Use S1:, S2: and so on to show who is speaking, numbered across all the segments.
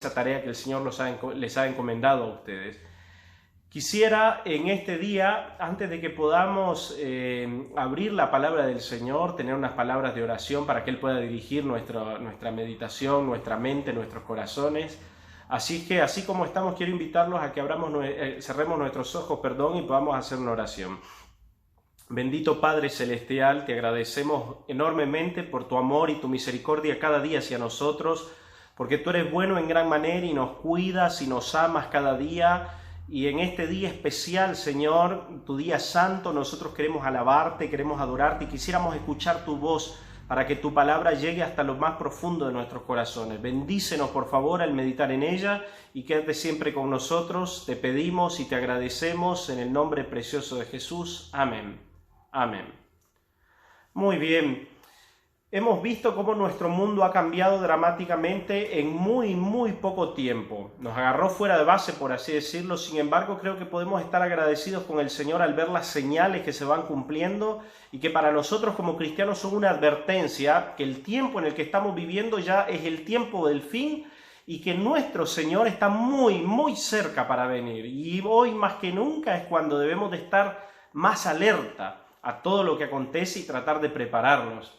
S1: esa tarea que el Señor les ha encomendado a ustedes. Quisiera en este día, antes de que podamos abrir la palabra del Señor, tener unas palabras de oración para que Él pueda dirigir nuestra meditación, nuestra mente, nuestros corazones. Así que, así como estamos, quiero invitarlos a que cerremos nuestros ojos, y podamos hacer una oración. Bendito Padre Celestial, te agradecemos enormemente por tu amor y tu misericordia cada día hacia nosotros, porque tú eres bueno en gran manera y nos cuidas y nos amas cada día. Y en este día especial, Señor, tu día santo, nosotros queremos alabarte, queremos adorarte y quisiéramos escuchar tu voz para que tu palabra llegue hasta lo más profundo de nuestros corazones. Bendícenos, por favor, al meditar en ella y quédate siempre con nosotros. Te pedimos y te agradecemos en el nombre precioso de Jesús. Amén. Amén. Muy bien. Hemos visto cómo nuestro mundo ha cambiado dramáticamente en muy poco tiempo. Nos agarró fuera de base, por así decirlo. Sin embargo, creo que podemos estar agradecidos con el Señor al ver las señales que se van cumpliendo y que para nosotros como cristianos son una advertencia que el tiempo en el que estamos viviendo ya es el tiempo del fin y que nuestro Señor está muy cerca para venir. Y hoy más que nunca es cuando debemos de estar más alerta a todo lo que acontece y tratar de prepararnos.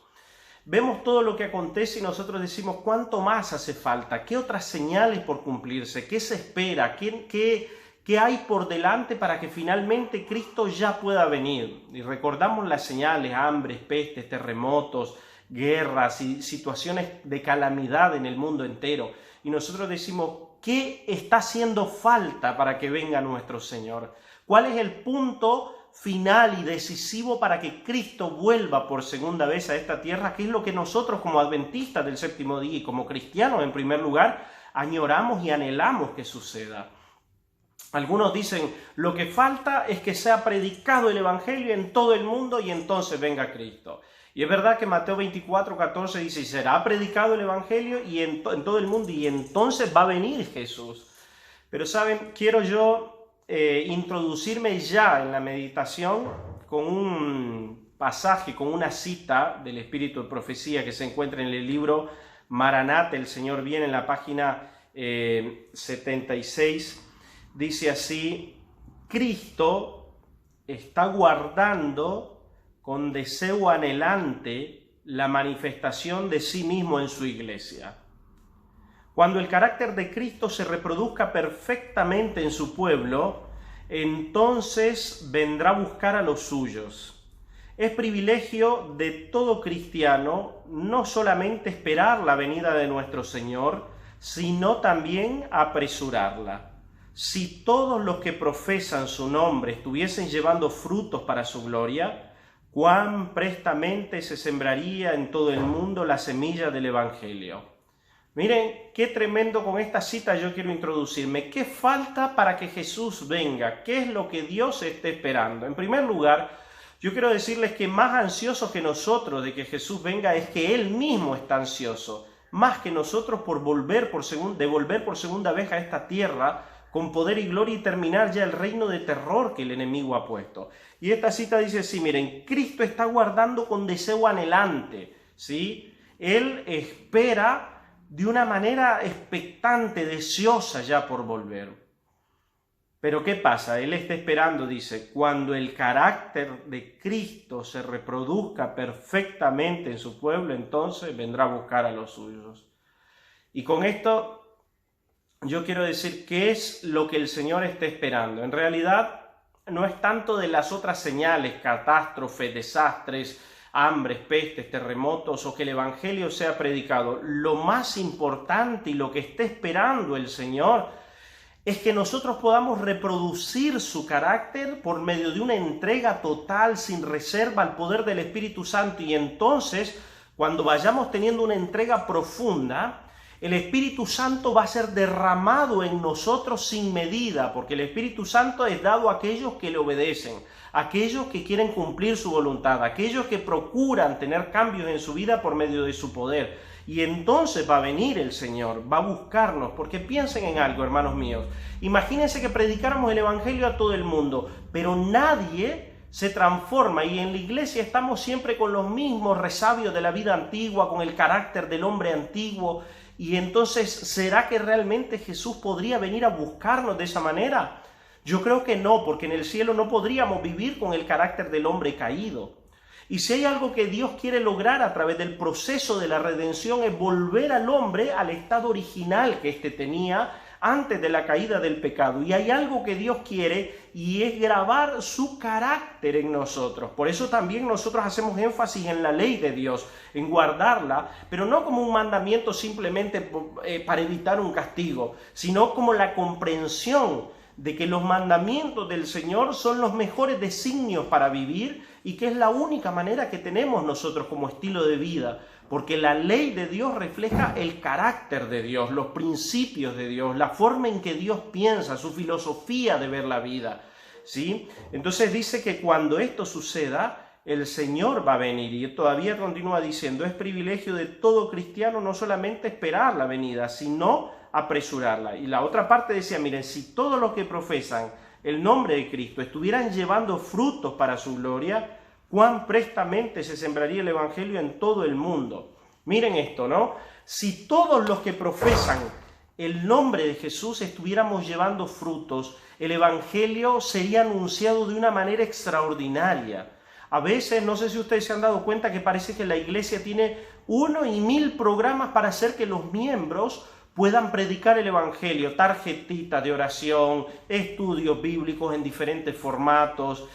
S1: Vemos todo lo que acontece y nosotros decimos, ¿cuánto más hace falta? ¿Qué otras señales por cumplirse? ¿Qué se espera? ¿Qué hay por delante para que finalmente Cristo ya pueda venir? Y recordamos las señales, hambres, pestes, terremotos, guerras y situaciones de calamidad en el mundo entero. Y nosotros decimos, ¿qué está haciendo falta para que venga nuestro Señor? ¿Cuál es el punto final y decisivo para que Cristo vuelva por segunda vez a esta tierra? ¿Qué es lo que nosotros como adventistas del séptimo día y como cristianos en primer lugar añoramos y anhelamos que suceda? Algunos dicen, lo que falta es que sea predicado el Evangelio en todo el mundo y entonces venga Cristo. Y es verdad que Mateo 24:14 dice, será predicado el Evangelio y en todo el mundo y entonces va a venir Jesús. Pero saben, quiero yo introducirme ya en la meditación con un pasaje, con una cita del Espíritu de Profecía que se encuentra en el libro Maranata, el Señor viene, en la página 76. Dice así, Cristo está guardando con deseo anhelante la manifestación de sí mismo en su iglesia. Cuando el carácter de Cristo se reproduzca perfectamente en su pueblo, entonces vendrá a buscar a los suyos. Es privilegio de todo cristiano no solamente esperar la venida de nuestro Señor, sino también apresurarla. Si todos los que profesan su nombre estuviesen llevando frutos para su gloria, cuán prestamente se sembraría en todo el mundo la semilla del Evangelio. Miren, qué tremendo. Con esta cita yo quiero introducirme. ¿Qué falta para que Jesús venga? ¿Qué es lo que Dios está esperando? En primer lugar, yo quiero decirles que más ansiosos que nosotros de que Jesús venga es que Él mismo está ansioso, más que nosotros por devolver por segunda vez a esta tierra con poder y gloria y terminar ya el reino de terror que el enemigo ha puesto. Y esta cita dice así, miren, Cristo está guardando con deseo anhelante, ¿sí? Él espera de una manera expectante, deseosa ya por volver. Pero ¿qué pasa? Él está esperando, dice, cuando el carácter de Cristo se reproduzca perfectamente en su pueblo, entonces vendrá a buscar a los suyos. Y con esto yo quiero decir qué es lo que el Señor está esperando. En realidad no es tanto de las otras señales, catástrofes, desastres, hambres, pestes, terremotos o que el Evangelio sea predicado. Lo más importante y lo que está esperando el Señor es que nosotros podamos reproducir su carácter por medio de una entrega total, sin reserva, al poder del Espíritu Santo. Y entonces, cuando vayamos teniendo una entrega profunda, el Espíritu Santo va a ser derramado en nosotros sin medida, porque el Espíritu Santo es dado a aquellos que le obedecen, aquellos que quieren cumplir su voluntad, aquellos que procuran tener cambios en su vida por medio de su poder. Y entonces va a venir el Señor, va a buscarnos, porque piensen en algo, hermanos míos. Imagínense que predicáramos el Evangelio a todo el mundo, pero nadie se transforma y en la iglesia estamos siempre con los mismos resabios de la vida antigua, con el carácter del hombre antiguo. Y entonces, ¿será que realmente Jesús podría venir a buscarnos de esa manera? Yo creo que no, porque en el cielo no podríamos vivir con el carácter del hombre caído. Y si hay algo que Dios quiere lograr a través del proceso de la redención es volver al hombre al estado original que éste tenía antes de la caída del pecado. Y hay algo que Dios quiere y es grabar su carácter en nosotros. Por eso también nosotros hacemos énfasis en la ley de Dios, en guardarla, pero no como un mandamiento simplemente para evitar un castigo, sino como la comprensión de que los mandamientos del Señor son los mejores designios para vivir y que es la única manera que tenemos nosotros como estilo de vida, porque la ley de Dios refleja el carácter de Dios, los principios de Dios, la forma en que Dios piensa, su filosofía de ver la vida, ¿sí? Entonces dice que cuando esto suceda, el Señor va a venir, y todavía continúa diciendo, es privilegio de todo cristiano no solamente esperar la venida, sino apresurarla. Y la otra parte decía, miren, si todos los que profesan el nombre de Cristo estuvieran llevando frutos para su gloria, cuán prestamente se sembraría el evangelio en todo el mundo. Miren esto, ¿no? Si todos los que profesan el nombre de Jesús estuviéramos llevando frutos, el evangelio sería anunciado de una manera extraordinaria. A veces, no sé si ustedes se han dado cuenta que parece que la iglesia tiene 1 y 1000 programas para hacer que los miembros puedan predicar el evangelio, tarjetitas de oración, estudios bíblicos en diferentes formatos,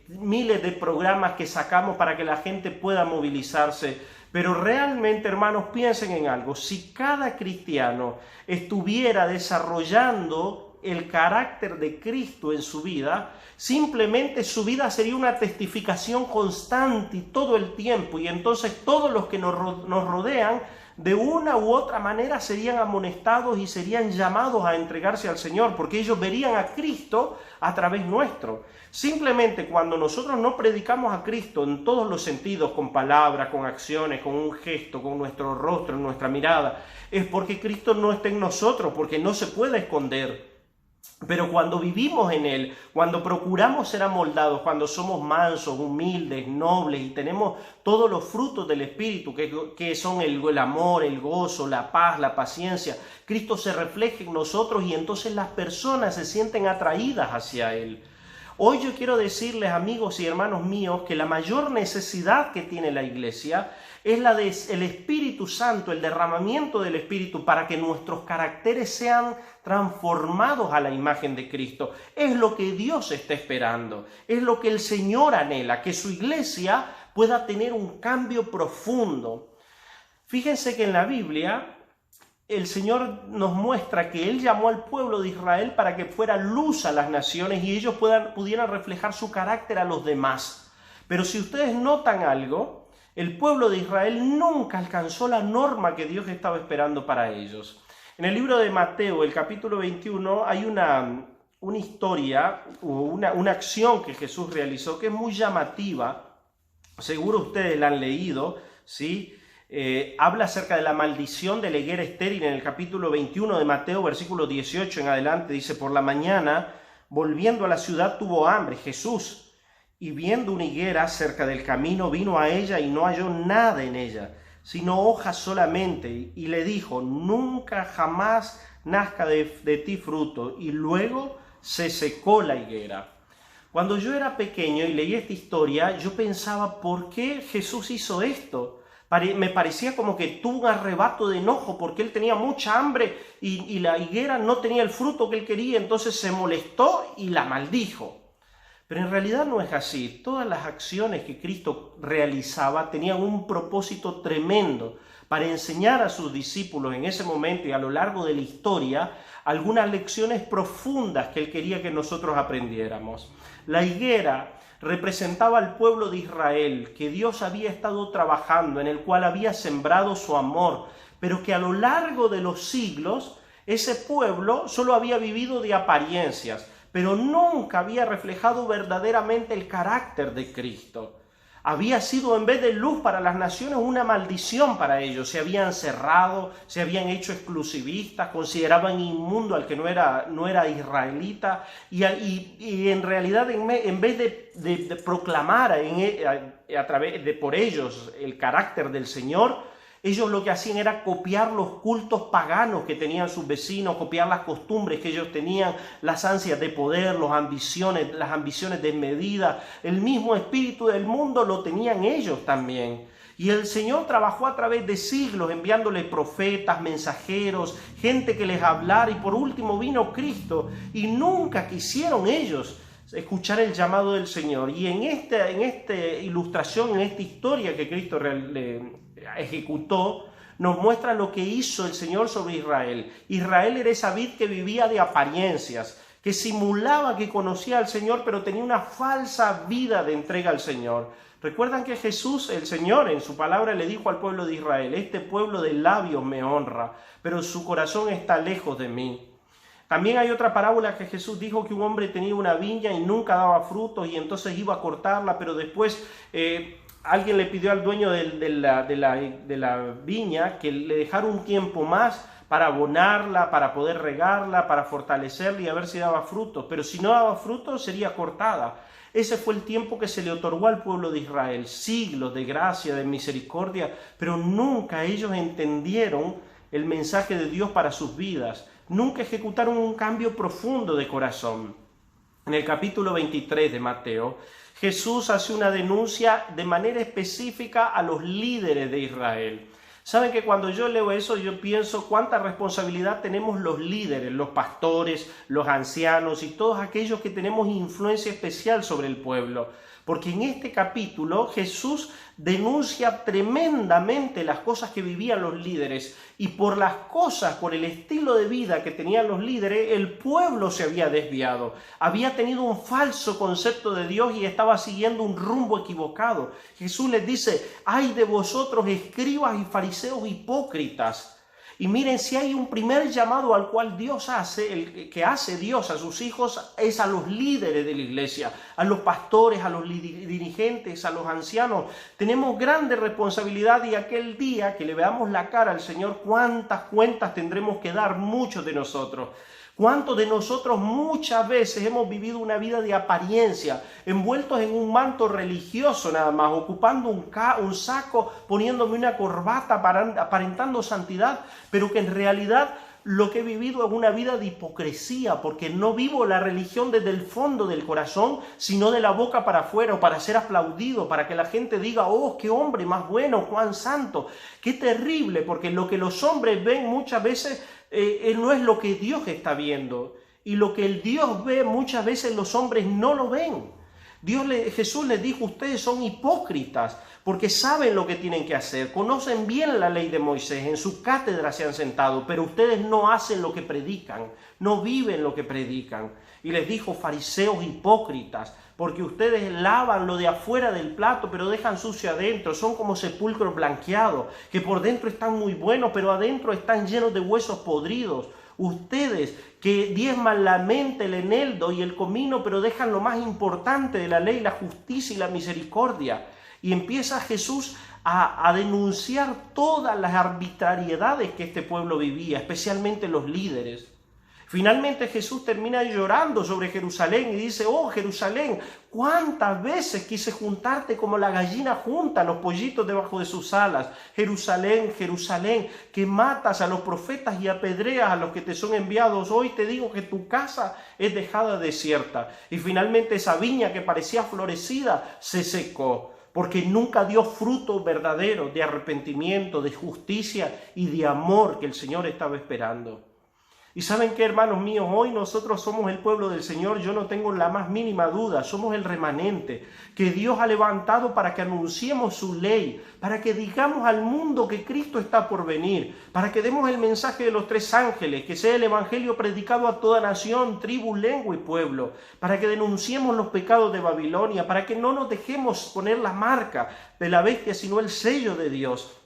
S1: miles de programas que sacamos para que la gente pueda movilizarse. Pero realmente, hermanos, piensen en algo. Si cada cristiano estuviera desarrollando el carácter de Cristo en su vida, simplemente su vida sería una testificación constante y todo el tiempo. Y entonces todos los que nos rodean, de una u otra manera serían amonestados y serían llamados a entregarse al Señor, porque ellos verían a Cristo a través nuestro. Simplemente cuando nosotros no predicamos a Cristo en todos los sentidos, con palabras, con acciones, con un gesto, con nuestro rostro, nuestra mirada, es porque Cristo no está en nosotros, porque no se puede esconder. Pero cuando vivimos en Él, cuando procuramos ser amoldados, cuando somos mansos, humildes, nobles y tenemos todos los frutos del Espíritu, que son el amor, el gozo, la paz, la paciencia, Cristo se refleja en nosotros y entonces las personas se sienten atraídas hacia Él. Hoy yo quiero decirles, amigos y hermanos míos, que la mayor necesidad que tiene la iglesia es la del Espíritu Santo, el derramamiento del Espíritu para que nuestros caracteres sean transformados a la imagen de Cristo. Es lo que Dios está esperando, es lo que el Señor anhela, que su iglesia pueda tener un cambio profundo. Fíjense que en la Biblia el Señor nos muestra que Él llamó al pueblo de Israel para que fuera luz a las naciones y ellos pudieran reflejar su carácter a los demás. Pero si ustedes notan algo, el pueblo de Israel nunca alcanzó la norma que Dios estaba esperando para ellos. En el libro de Mateo, el capítulo 21, hay una historia, una acción que Jesús realizó que es muy llamativa. Seguro ustedes la han leído, ¿sí? Habla acerca de la maldición de la higuera estéril en el capítulo 21 de Mateo, versículo 18 en adelante. Dice, por la mañana, volviendo a la ciudad, tuvo hambre Jesús, y viendo una higuera cerca del camino, vino a ella y no halló nada en ella, sino hojas solamente, y le dijo, nunca jamás nazca de ti fruto. Y luego se secó la higuera. Cuando yo era pequeño y leí esta historia, yo pensaba, ¿por qué Jesús hizo esto? Me parecía como que tuvo un arrebato de enojo porque él tenía mucha hambre y la higuera no tenía el fruto que él quería, entonces se molestó y la maldijo. Pero en realidad no es así. Todas las acciones que Cristo realizaba tenían un propósito tremendo para enseñar a sus discípulos en ese momento y a lo largo de la historia algunas lecciones profundas que él quería que nosotros aprendiéramos. La higuera representaba al pueblo de Israel que Dios había estado trabajando, en el cual había sembrado su amor, pero que a lo largo de los siglos ese pueblo solo había vivido de apariencias, pero nunca había reflejado verdaderamente el carácter de Cristo. Había sido, en vez de luz para las naciones, una maldición para ellos. Se habían cerrado, se habían hecho exclusivistas, consideraban inmundo al que no era israelita, y en realidad en vez de proclamar por ellos el carácter del Señor, Ellos lo que hacían era copiar los cultos paganos que tenían sus vecinos, copiar las costumbres que ellos tenían, las ansias de poder, las ambiciones desmedidas. El mismo espíritu del mundo lo tenían ellos también. Y el Señor trabajó a través de siglos enviándole profetas, mensajeros, gente que les hablara, y por último vino Cristo, y nunca quisieron ellos escuchar el llamado del Señor. Y en esta ilustración, en esta historia que Cristo ejecutó, nos muestra lo que hizo el Señor sobre Israel. Israel era esa vid que vivía de apariencias, que simulaba que conocía al Señor, pero tenía una falsa vida de entrega al Señor. Recuerdan que Jesús, el Señor, en su palabra le dijo al pueblo de Israel: este pueblo de labios me honra, pero su corazón está lejos de mí. También hay otra parábola que Jesús dijo que un hombre tenía una viña y nunca daba frutos, y entonces iba a cortarla, pero después alguien le pidió al dueño de la viña que le dejara un tiempo más para abonarla, para poder regarla, para fortalecerla y a ver si daba frutos. Pero si no daba frutos, sería cortada. Ese fue el tiempo que se le otorgó al pueblo de Israel, siglos de gracia, de misericordia, pero nunca ellos entendieron el mensaje de Dios para sus vidas. Nunca ejecutaron un cambio profundo de corazón. En el capítulo 23 de Mateo, Jesús hace una denuncia de manera específica a los líderes de Israel. Saben que cuando yo leo eso, yo pienso cuánta responsabilidad tenemos los líderes, los pastores, los ancianos y todos aquellos que tenemos influencia especial sobre el pueblo. Porque en este capítulo Jesús denuncia tremendamente las cosas que vivían los líderes, y por las cosas, por el estilo de vida que tenían los líderes, el pueblo se había desviado, había tenido un falso concepto de Dios y estaba siguiendo un rumbo equivocado. Jesús les dice: ay de vosotros, escribas y fariseos hipócritas. Y miren, si hay un primer llamado al cual Dios hace, el que hace Dios a sus hijos, es a los líderes de la iglesia, a los pastores, a los dirigentes, a los ancianos. Tenemos grande responsabilidad, y aquel día que le veamos la cara al Señor, cuántas cuentas tendremos que dar muchos de nosotros. ¿Cuántos de nosotros muchas veces hemos vivido una vida de apariencia, envueltos en un manto religioso nada más, ocupando un saco, poniéndome una corbata, aparentando santidad, pero que en realidad lo que he vivido es una vida de hipocresía, porque no vivo la religión desde el fondo del corazón, sino de la boca para afuera, para ser aplaudido, para que la gente diga: oh, qué hombre más bueno, Juan Santo. Qué terrible, porque lo que los hombres ven muchas veces no es lo que Dios está viendo, y lo que el Dios ve muchas veces los hombres no lo ven. Jesús les dijo: ustedes son hipócritas, porque saben lo que tienen que hacer, conocen bien la ley de Moisés, en su cátedra se han sentado, pero ustedes no hacen lo que predican, no viven lo que predican. Y les dijo: fariseos hipócritas, porque ustedes lavan lo de afuera del plato, pero dejan sucio adentro. Son como sepulcros blanqueados, que por dentro están muy buenos, pero adentro están llenos de huesos podridos. Ustedes que diezman la mente, el eneldo y el comino, pero dejan lo más importante de la ley, la justicia y la misericordia. Y empieza Jesús a denunciar todas las arbitrariedades que este pueblo vivía, especialmente los líderes. Finalmente Jesús termina llorando sobre Jerusalén y dice: oh Jerusalén, cuántas veces quise juntarte como la gallina junta los pollitos debajo de sus alas. Jerusalén, Jerusalén, que matas a los profetas y apedreas a los que te son enviados. Hoy te digo que tu casa es dejada desierta. Y finalmente esa viña que parecía florecida se secó, porque nunca dio fruto verdadero de arrepentimiento, de justicia y de amor que el Señor estaba esperando. Y ¿saben qué, hermanos míos? Hoy nosotros somos el pueblo del Señor. Yo no tengo la más mínima duda. Somos el remanente que Dios ha levantado para que anunciemos su ley, para que digamos al mundo que Cristo está por venir, para que demos el mensaje de los tres ángeles, que sea el evangelio predicado a toda nación, tribu, lengua y pueblo, para que denunciemos los pecados de Babilonia, para que no nos dejemos poner la marca de la bestia, sino el sello de Dios.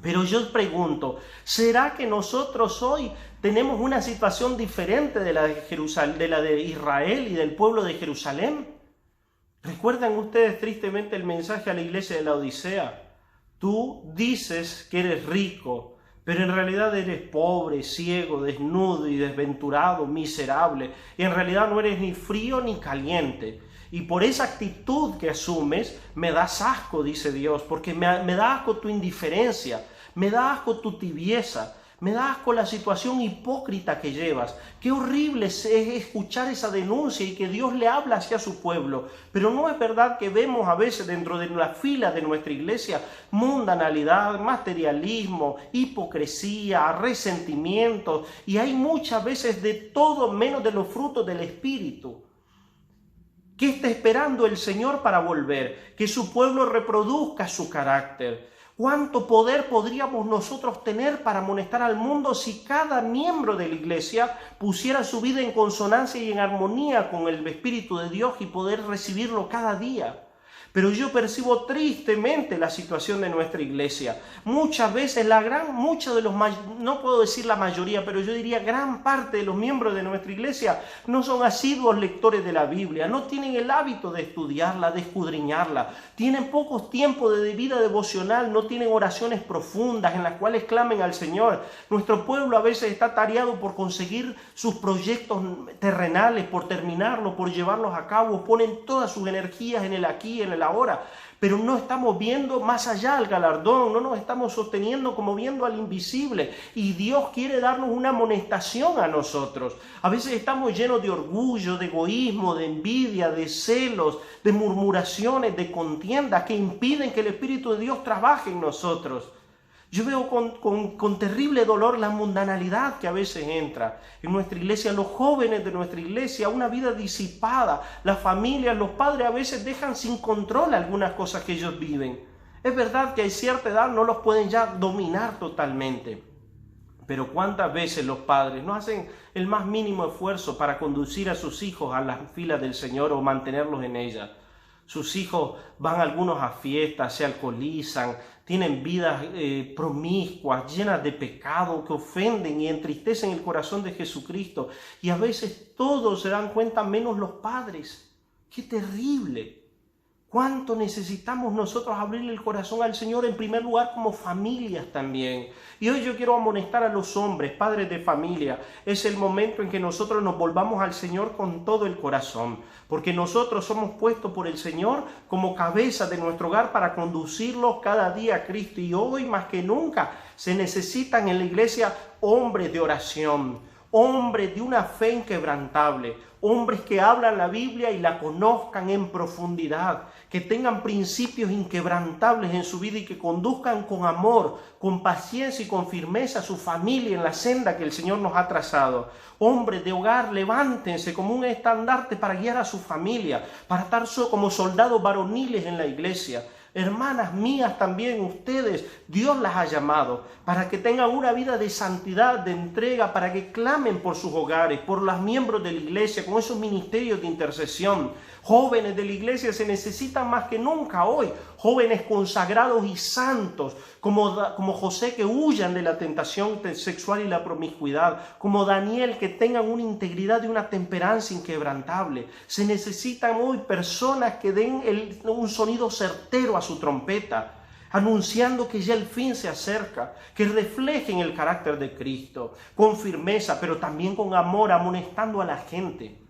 S1: Pero yo pregunto, ¿será que nosotros hoy tenemos una situación diferente de la de Israel y del pueblo de Jerusalén? ¿Recuerdan ustedes tristemente el mensaje a la iglesia de la Odisea? Tú dices que eres rico, pero en realidad eres pobre, ciego, desnudo y desventurado, miserable. Y en realidad no eres ni frío ni caliente. Y por esa actitud que asumes, me das asco, dice Dios, porque me da asco tu indiferencia, Me da asco tu tibieza. Me da asco la situación hipócrita que llevas. Qué horrible es escuchar esa denuncia y que Dios le habla hacia su pueblo. Pero no es verdad que vemos a veces dentro de la fila de nuestra iglesia mundanalidad, materialismo, hipocresía, resentimientos. Y hay muchas veces de todo menos de los frutos del Espíritu. ¿Qué está esperando el Señor para volver? Que su pueblo reproduzca su carácter. ¿Cuánto poder podríamos nosotros tener para amonestar al mundo si cada miembro de la iglesia pusiera su vida en consonancia y en armonía con el Espíritu de Dios y poder recibirlo cada día? Pero yo percibo tristemente la situación de nuestra iglesia. Muchas veces no puedo decir la mayoría, pero yo diría gran parte de los miembros de nuestra iglesia no son asiduos lectores de la Biblia, no tienen el hábito de estudiarla, de escudriñarla, tienen pocos tiempos de vida devocional, no tienen oraciones profundas en las cuales clamen al Señor. Nuestro pueblo a veces está tareado por conseguir sus proyectos terrenales, por terminarlos, por llevarlos a cabo, ponen todas sus energías en el aquí, en el ahora, pero no estamos viendo más allá al galardón, no nos estamos sosteniendo como viendo al invisible, y Dios quiere darnos una amonestación a nosotros. A veces estamos llenos de orgullo, de egoísmo, de envidia, de celos, de murmuraciones, de contiendas que impiden que el Espíritu de Dios trabaje en nosotros. Yo veo con terrible dolor la mundanalidad que a veces entra en nuestra iglesia, los jóvenes de nuestra iglesia, una vida disipada, las familias, los padres a veces dejan sin control algunas cosas que ellos viven. Es verdad que a cierta edad no los pueden ya dominar totalmente, pero ¿cuántas veces los padres no hacen el más mínimo esfuerzo para conducir a sus hijos a las filas del Señor o mantenerlos en ellas? Sus hijos van algunos a fiestas, se alcoholizan, tienen vidas promiscuas, llenas de pecado, que ofenden y entristecen el corazón de Jesucristo. Y a veces todos se dan cuenta, menos los padres. ¡Qué terrible! ¿Cuánto necesitamos nosotros abrirle el corazón al Señor en primer lugar como familias también? Y hoy yo quiero amonestar a los hombres, padres de familia. Es el momento en que nosotros nos volvamos al Señor con todo el corazón, porque nosotros somos puestos por el Señor como cabeza de nuestro hogar para conducirlos cada día a Cristo. Y hoy más que nunca se necesitan en la iglesia hombres de oración, hombres de una fe inquebrantable, hombres que hablan la Biblia y la conozcan en profundidad, que tengan principios inquebrantables en su vida y que conduzcan con amor, con paciencia y con firmeza a su familia en la senda que el Señor nos ha trazado. Hombres de hogar, levántense como un estandarte para guiar a su familia, para estar como soldados varoniles en la iglesia. Hermanas mías también, ustedes, Dios las ha llamado para que tengan una vida de santidad, de entrega, para que clamen por sus hogares, por los miembros de la iglesia, con esos ministerios de intercesión. Jóvenes de la iglesia se necesitan más que nunca hoy, jóvenes consagrados y santos, como José, que huyan de la tentación sexual y la promiscuidad, como Daniel, que tengan una integridad y una temperancia inquebrantable. Se necesitan hoy personas que den un sonido certero a su trompeta, anunciando que ya el fin se acerca, que reflejen el carácter de Cristo, con firmeza, pero también con amor, amonestando a la gente.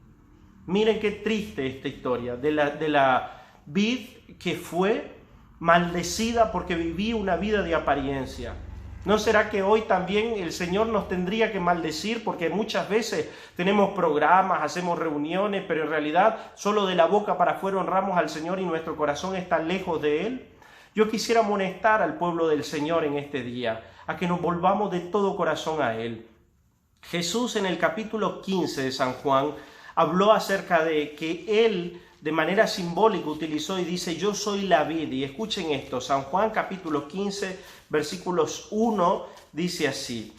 S1: Miren qué triste esta historia de la vid que fue maldecida porque vivía una vida de apariencia. ¿No será que hoy también el Señor nos tendría que maldecir? Porque muchas veces tenemos programas, hacemos reuniones, pero en realidad solo de la boca para afuera honramos al Señor y nuestro corazón está lejos de Él. Yo quisiera amonestar al pueblo del Señor en este día, a que nos volvamos de todo corazón a Él. Jesús en el capítulo 15 de San Juan habló acerca de que Él de manera simbólica utilizó y dice: yo soy la vid. Y escuchen esto, San Juan capítulo 15 versículos 1 dice así: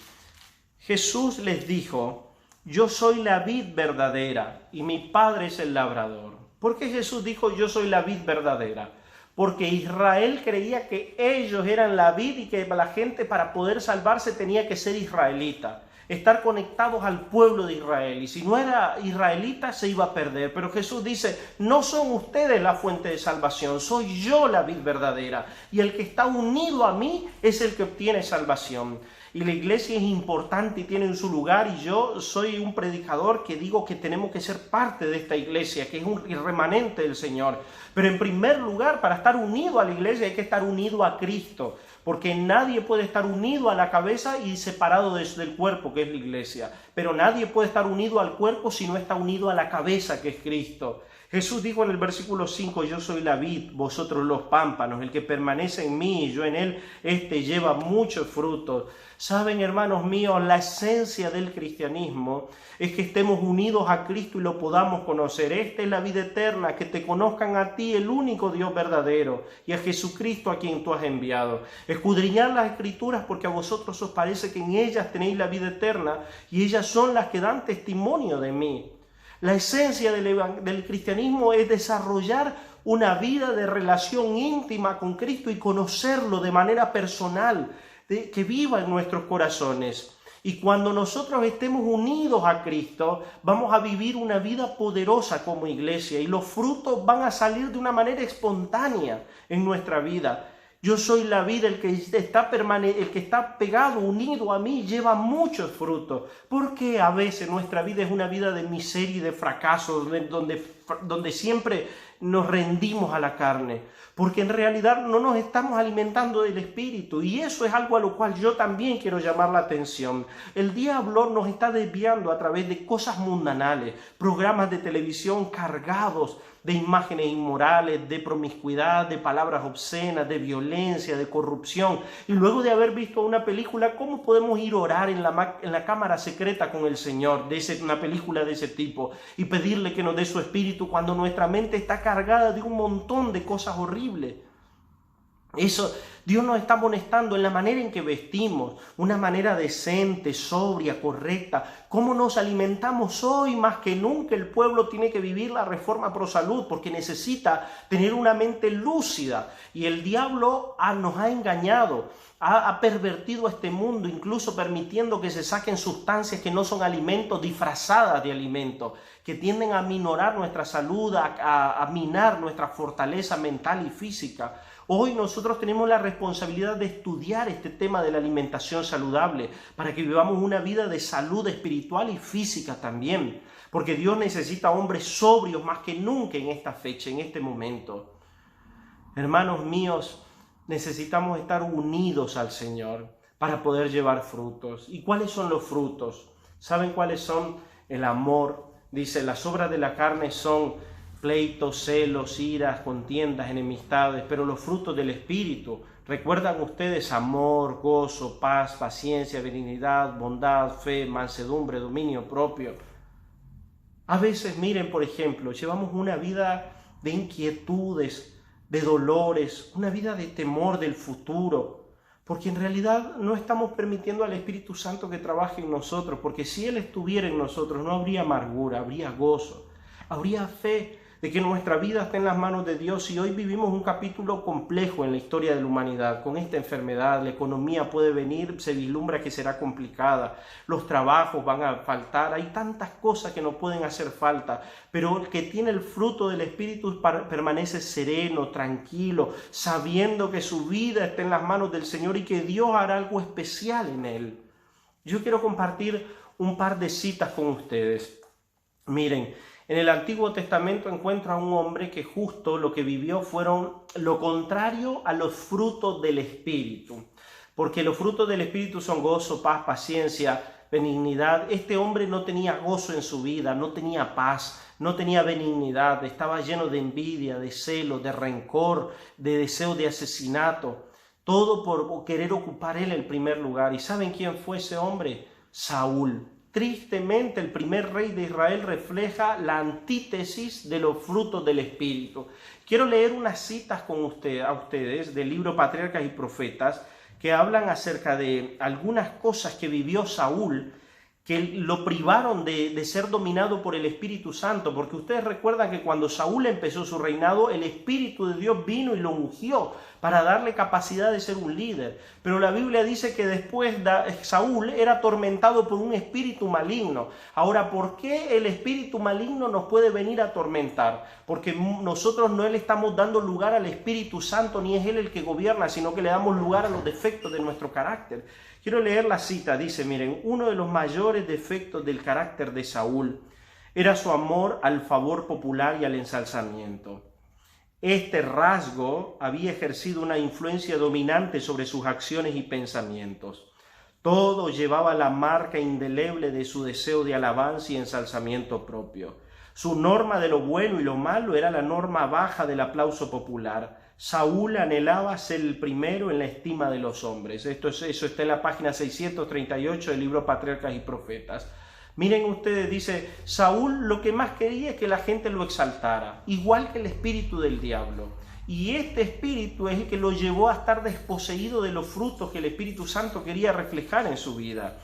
S1: Jesús les dijo: yo soy la vid verdadera y mi Padre es el labrador. ¿Por qué Jesús dijo yo soy la vid verdadera? Porque Israel creía que ellos eran la vid y que la gente para poder salvarse tenía que ser israelita, estar conectados al pueblo de Israel, y si no era israelita se iba a perder. Pero Jesús dice: no son ustedes la fuente de salvación, soy yo la vid verdadera, y el que está unido a mí es el que obtiene salvación. Y la iglesia es importante y tiene su lugar, y yo soy un predicador que digo que tenemos que ser parte de esta iglesia, que es un remanente del Señor. Pero en primer lugar, para estar unido a la iglesia hay que estar unido a Cristo. porque nadie puede estar unido a la cabeza y separado del cuerpo, que es la iglesia. Pero nadie puede estar unido al cuerpo si no está unido a la cabeza, que es Cristo. Jesús dijo en el versículo 5, yo soy la vid, vosotros los pámpanos, el que permanece en mí y yo en él, este lleva muchos frutos. Saben, hermanos míos, la esencia del cristianismo es que estemos unidos a Cristo y lo podamos conocer. Esta es la vida eterna, que te conozcan a ti, el único Dios verdadero, y a Jesucristo a quien tú has enviado. Escudriñad las Escrituras porque a vosotros os parece que en ellas tenéis la vida eterna y ellas son las que dan testimonio de mí. La esencia del cristianismo es desarrollar una vida de relación íntima con Cristo y conocerlo de manera personal, que viva en nuestros corazones. Y cuando nosotros estemos unidos a Cristo, vamos a vivir una vida poderosa como iglesia y los frutos van a salir de una manera espontánea en nuestra vida. Yo soy la vid, el que está pegado, unido a mí, lleva muchos frutos. Porque a veces nuestra vida es una vida de miseria y de fracaso, donde siempre nos rendimos a la carne. Porque en realidad no nos estamos alimentando del Espíritu. Y eso es algo a lo cual yo también quiero llamar la atención. El diablo nos está desviando a través de cosas mundanales, programas de televisión cargados de imágenes inmorales, de promiscuidad, de palabras obscenas, de violencia, de corrupción. Y luego de haber visto una película, ¿cómo podemos ir a orar en la cámara secreta con el Señor, una película de ese tipo, y pedirle que nos dé su espíritu cuando nuestra mente está cargada de un montón de cosas horribles? Eso, Dios nos está amonestando en la manera en que vestimos, una manera decente, sobria, correcta. ¿Cómo nos alimentamos hoy? Más que nunca el pueblo tiene que vivir la reforma pro salud porque necesita tener una mente lúcida. Y el diablo nos ha engañado, ha pervertido este mundo, incluso permitiendo que se saquen sustancias que no son alimentos, disfrazadas de alimentos, que tienden a minorar nuestra salud, a minar nuestra fortaleza mental y física. Hoy nosotros tenemos la responsabilidad de estudiar este tema de la alimentación saludable para que vivamos una vida de salud espiritual y física también. Porque Dios necesita hombres sobrios más que nunca en esta fecha, en este momento. Hermanos míos, necesitamos estar unidos al Señor para poder llevar frutos. ¿Y cuáles son los frutos? ¿Saben cuáles son? El amor. Dice, las obras de la carne son pleitos, celos, iras, contiendas, enemistades, pero los frutos del Espíritu, ¿recuerdan ustedes? Amor, gozo, paz, paciencia, benignidad, bondad, fe, mansedumbre, dominio propio. A veces, miren, por ejemplo, llevamos una vida de inquietudes, de dolores, una vida de temor del futuro, porque en realidad no estamos permitiendo al Espíritu Santo que trabaje en nosotros, porque si Él estuviera en nosotros no habría amargura, habría gozo, habría fe de que nuestra vida está en las manos de Dios. Y hoy vivimos un capítulo complejo en la historia de la humanidad. Con esta enfermedad, la economía puede venir, se vislumbra que será complicada, los trabajos van a faltar, hay tantas cosas que no pueden hacer falta, pero el que tiene el fruto del Espíritu permanece sereno, tranquilo, sabiendo que su vida está en las manos del Señor y que Dios hará algo especial en él. Yo quiero compartir un par de citas con ustedes. Miren, en el Antiguo Testamento encuentro a un hombre que justo lo que vivió fueron lo contrario a los frutos del Espíritu. Porque los frutos del Espíritu son gozo, paz, paciencia, benignidad. Este hombre no tenía gozo en su vida, no tenía paz, no tenía benignidad, estaba lleno de envidia, de celo, de rencor, de deseo de asesinato. Todo por querer ocupar él el primer lugar. ¿Y saben quién fue ese hombre? Saúl. Tristemente, el primer rey de Israel refleja la antítesis de los frutos del Espíritu. Quiero leer unas citas a ustedes del libro Patriarcas y Profetas que hablan acerca de algunas cosas que vivió Saúl que lo privaron de ser dominado por el Espíritu Santo, porque ustedes recuerdan que cuando Saúl empezó su reinado, el Espíritu de Dios vino y lo ungió para darle capacidad de ser un líder. Pero la Biblia dice que después Saúl era atormentado por un espíritu maligno. Ahora, ¿por qué el espíritu maligno nos puede venir a atormentar? Porque nosotros no le estamos dando lugar al Espíritu Santo, ni es Él el que gobierna, sino que le damos lugar a los defectos de nuestro carácter. Quiero leer la cita, dice, miren, uno de los mayores defectos del carácter de Saúl era su amor al favor popular y al ensalzamiento. Este rasgo había ejercido una influencia dominante sobre sus acciones y pensamientos. Todo llevaba la marca indeleble de su deseo de alabanza y ensalzamiento propio. Su norma de lo bueno y lo malo era la norma baja del aplauso popular. Saúl anhelaba ser el primero en la estima de los hombres. Eso está en la página 638 del libro Patriarcas y Profetas. Miren ustedes, dice, Saúl lo que más quería es que la gente lo exaltara, igual que el espíritu del diablo. Y este espíritu es el que lo llevó a estar desposeído de los frutos que el Espíritu Santo quería reflejar en su vida.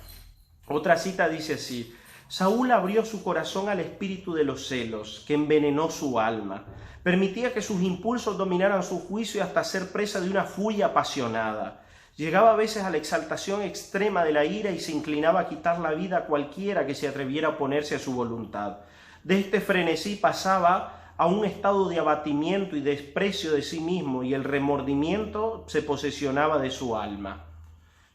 S1: Otra cita dice así: Saúl abrió su corazón al espíritu de los celos, que envenenó su alma. Permitía que sus impulsos dominaran su juicio hasta ser presa de una furia apasionada. Llegaba a veces a la exaltación extrema de la ira y se inclinaba a quitar la vida a cualquiera que se atreviera a oponerse a su voluntad. De este frenesí pasaba a un estado de abatimiento y desprecio de sí mismo, y el remordimiento se posesionaba de su alma.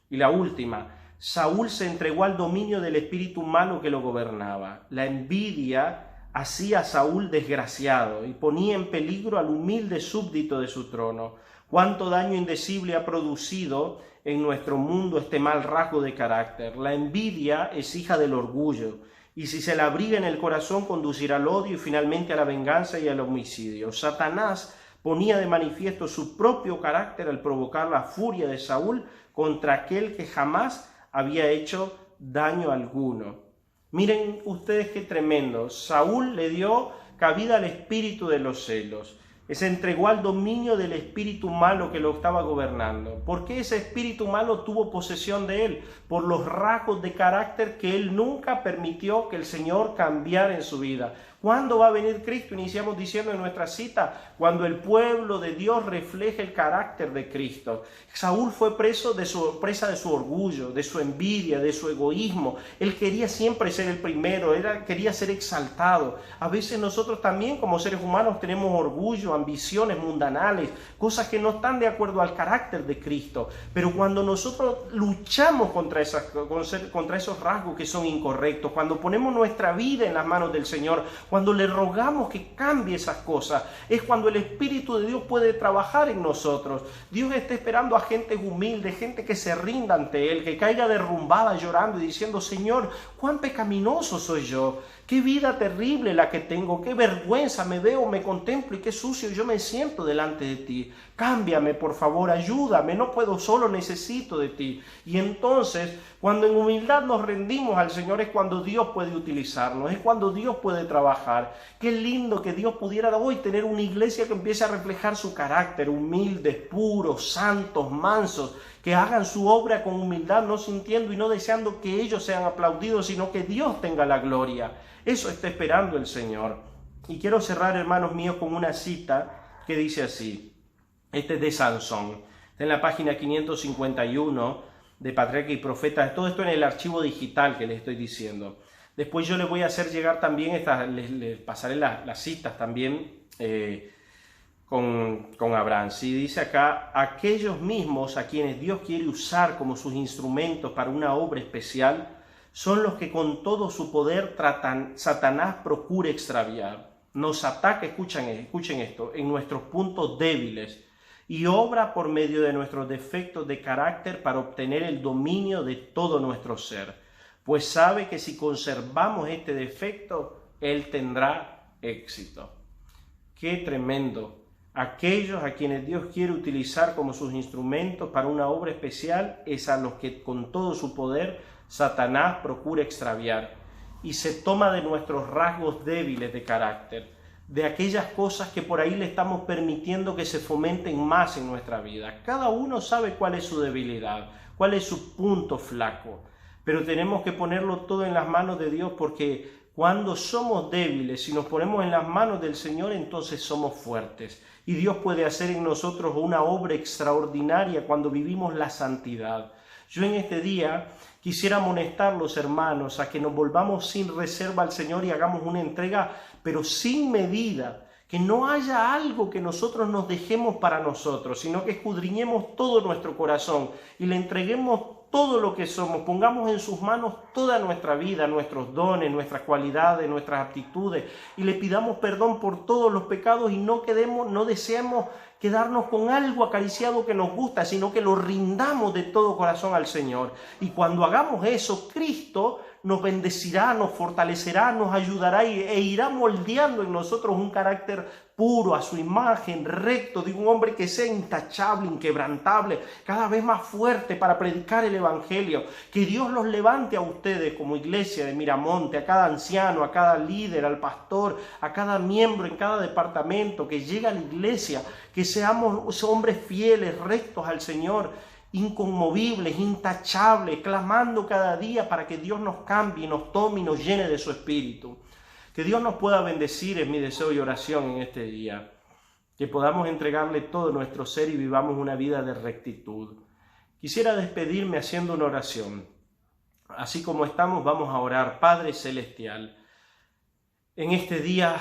S1: Y la última, Saúl se entregó al dominio del espíritu malo que lo gobernaba. La envidia hacía a Saúl desgraciado y ponía en peligro al humilde súbdito de su trono. Cuánto daño indecible ha producido en nuestro mundo este mal rasgo de carácter. La envidia es hija del orgullo, y si se la abriga en el corazón conducirá al odio y finalmente a la venganza y al homicidio. Satanás ponía de manifiesto su propio carácter al provocar la furia de Saúl contra aquel que jamás había hecho daño alguno. Miren ustedes qué tremendo. Saúl le dio cabida al espíritu de los celos. Se entregó al dominio del espíritu malo que lo estaba gobernando. ¿Por qué ese espíritu malo tuvo posesión de él? Por los rasgos de carácter que él nunca permitió que el Señor cambiara en su vida. ¿Cuándo va a venir Cristo? Iniciamos diciendo en nuestra cita, cuando el pueblo de Dios refleje el carácter de Cristo. Saúl fue presa de su orgullo, de su envidia, de su egoísmo. Él quería siempre ser el primero, quería ser exaltado. A veces nosotros también como seres humanos tenemos orgullo, ambiciones mundanales, cosas que no están de acuerdo al carácter de Cristo. Pero cuando nosotros luchamos contra esos rasgos que son incorrectos, cuando ponemos nuestra vida en las manos del Señor, cuando le rogamos que cambie esas cosas, es cuando el Espíritu de Dios puede trabajar en nosotros. Dios está esperando a gente humilde, gente que se rinda ante Él, que caiga derrumbada llorando y diciendo: Señor, cuán pecaminoso soy yo, qué vida terrible la que tengo, qué vergüenza me veo, me contemplo y qué sucio yo me siento delante de ti. Cámbiame, por favor, ayúdame, no puedo solo, necesito de ti. Y entonces, cuando en humildad nos rendimos al Señor, es cuando Dios puede utilizarnos, es cuando Dios puede trabajar. Qué lindo que Dios pudiera hoy tener una iglesia que empiece a reflejar su carácter, humildes, puros, santos, mansos, que hagan su obra con humildad, no sintiendo y no deseando que ellos sean aplaudidos, sino que Dios tenga la gloria. Eso está esperando el Señor. Y quiero cerrar, hermanos míos, con una cita que dice así. Este es de Sansón. Está en la página 551 de Patriarcas y Profetas. Todo esto en el archivo digital que les estoy diciendo. Después yo les voy a hacer llegar también, les pasaré las citas también con Abraham. ¿Sí? Dice acá: aquellos mismos a quienes Dios quiere usar como sus instrumentos para una obra especial son los que con todo su poder Satanás procura extraviar. Nos ataca, escuchen esto, en nuestros puntos débiles y obra por medio de nuestros defectos de carácter para obtener el dominio de todo nuestro ser. Pues sabe que si conservamos este defecto, Él tendrá éxito. ¡Qué tremendo! Aquellos a quienes Dios quiere utilizar como sus instrumentos para una obra especial es a los que con todo su poder Satanás procura extraviar y se toma de nuestros rasgos débiles de carácter, de aquellas cosas que por ahí le estamos permitiendo que se fomenten más en nuestra vida. Cada uno sabe cuál es su debilidad, cuál es su punto flaco, pero tenemos que ponerlo todo en las manos de Dios, porque cuando somos débiles, si nos ponemos en las manos del Señor, entonces somos fuertes. Y Dios puede hacer en nosotros una obra extraordinaria cuando vivimos la santidad. Yo en este día quisiera amonestar a los hermanos a que nos volvamos sin reserva al Señor y hagamos una entrega, pero sin medida. Que no haya algo que nosotros nos dejemos para nosotros, sino que escudriñemos todo nuestro corazón y le entreguemos todo lo que somos, pongamos en sus manos toda nuestra vida, nuestros dones, nuestras cualidades, nuestras aptitudes, y le pidamos perdón por todos los pecados y no deseemos quedarnos con algo acariciado que nos gusta, sino que lo rindamos de todo corazón al Señor. Y cuando hagamos eso, Cristo nos bendecirá, nos fortalecerá, nos ayudará e irá moldeando en nosotros un carácter puro, a su imagen, recto, de un hombre que sea intachable, inquebrantable, cada vez más fuerte para predicar el Evangelio. Que Dios los levante a ustedes como iglesia de Miramonte, a cada anciano, a cada líder, al pastor, a cada miembro en cada departamento que llegue a la iglesia, que seamos hombres fieles, rectos al Señor, inconmovibles, intachables, clamando cada día para que Dios nos cambie, nos tome y nos llene de su Espíritu. Que Dios nos pueda bendecir, es mi deseo y oración en este día. Que podamos entregarle todo nuestro ser y vivamos una vida de rectitud. Quisiera despedirme haciendo una oración. Así como estamos, vamos a orar. Padre Celestial, en este día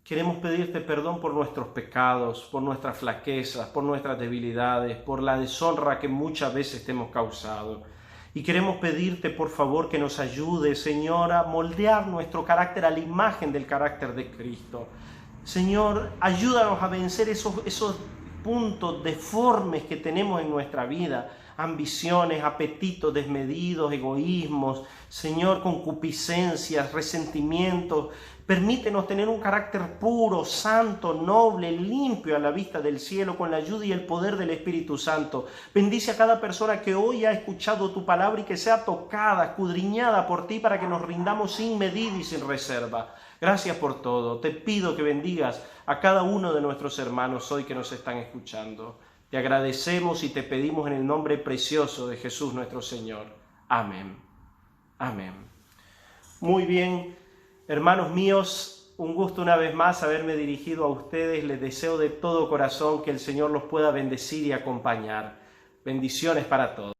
S1: queremos pedirte perdón por nuestros pecados, por nuestras flaquezas, por nuestras debilidades, por la deshonra que muchas veces te hemos causado. Y queremos pedirte, por favor, que nos ayude, Señor, a moldear nuestro carácter a la imagen del carácter de Cristo. Señor, ayúdanos a vencer esos puntos deformes que tenemos en nuestra vida, ambiciones, apetitos desmedidos, egoísmos, Señor, concupiscencias, resentimientos. Permítenos tener un carácter puro, santo, noble, limpio a la vista del cielo, con la ayuda y el poder del Espíritu Santo. Bendice a cada persona que hoy ha escuchado tu palabra y que sea tocada, escudriñada por ti, para que nos rindamos sin medida y sin reserva. Gracias por todo. Te pido que bendigas a cada uno de nuestros hermanos hoy que nos están escuchando. Te agradecemos y te pedimos en el nombre precioso de Jesús nuestro Señor. Amén. Amén. Muy bien. Hermanos míos, un gusto una vez más haberme dirigido a ustedes. Les deseo de todo corazón que el Señor los pueda bendecir y acompañar. Bendiciones para todos.